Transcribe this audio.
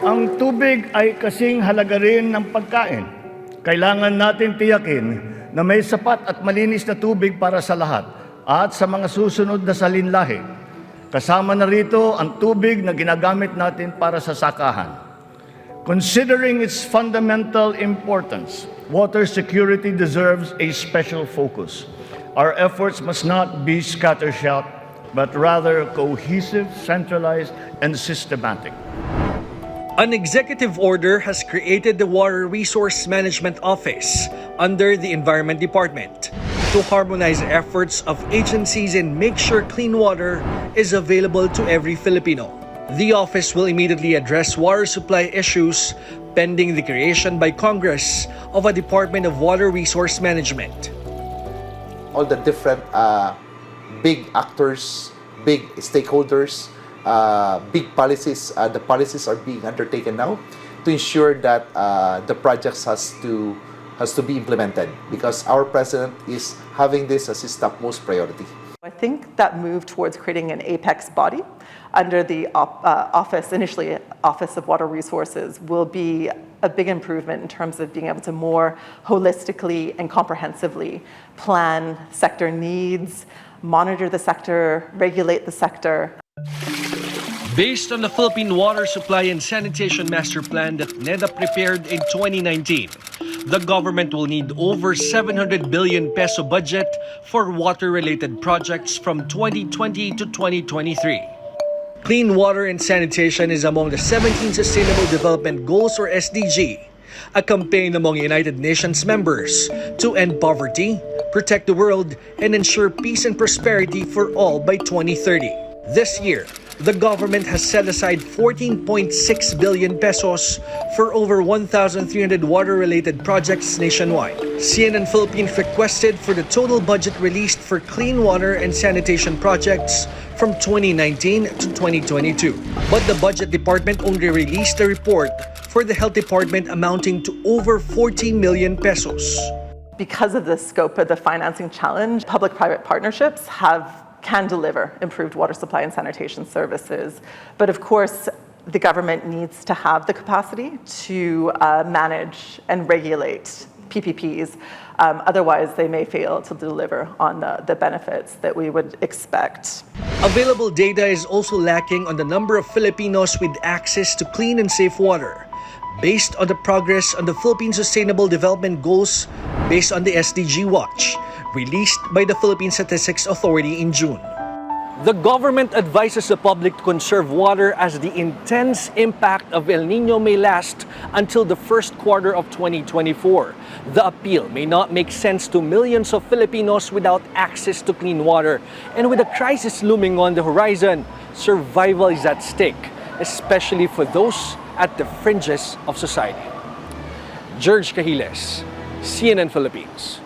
Ang tubig ay kasing halaga rin ng pagkain. Kailangan natin tiyakin na may sapat at malinis na tubig para sa lahat at sa mga susunod na salinlahi. Kasama na rito ang tubig na ginagamit natin para sa sakahan. Considering its fundamental importance, water security deserves a special focus. Our efforts must not be scattershot, but rather cohesive, centralized, and systematic. An executive order has created the Water Resource Management Office under the Environment Department to harmonize efforts of agencies and make sure clean water is available to every Filipino. The office will immediately address water supply issues pending the creation by Congress of a Department of Water Resource Management. All the different big actors, big stakeholders, big policies, the policies are being undertaken now to ensure that the projects has to be implemented, because our president is having this as his topmost priority. I think that move towards creating an apex body under the initially Office of Water Resources, will be a big improvement in terms of being able to more holistically and comprehensively plan sector needs, monitor the sector, regulate the sector. Based on the Philippine Water Supply and Sanitation Master Plan that NEDA prepared in 2019, the government will need over 700 billion peso budget for water-related projects from 2020 to 2023. Clean water and sanitation is among the 17 Sustainable Development Goals, or SDG, a campaign among United Nations members to end poverty, protect the world, and ensure peace and prosperity for all by 2030. This year, the government has set aside 14.6 billion pesos for over 1,300 water-related projects nationwide. CNN Philippines requested for the total budget released for clean water and sanitation projects from 2019 to 2022. But the Budget Department only released a report for the Health Department amounting to over 14 million pesos. Because of the scope of the financing challenge, public-private partnerships can deliver improved water supply and sanitation services. But of course, the government needs to have the capacity to manage and regulate PPPs. Otherwise, they may fail to deliver on the benefits that we would expect. Available data is also lacking on the number of Filipinos with access to clean and safe water, based on the progress on the Philippine Sustainable Development Goals based on the SDG Watch, released by the Philippine Statistics Authority in June. The government advises the public to conserve water as the intense impact of El Nino may last until the first quarter of 2024. The appeal may not make sense to millions of Filipinos without access to clean water. And with a crisis looming on the horizon, survival is at stake, especially for those at the fringes of society. Gerg Cahiles, CNN Philippines.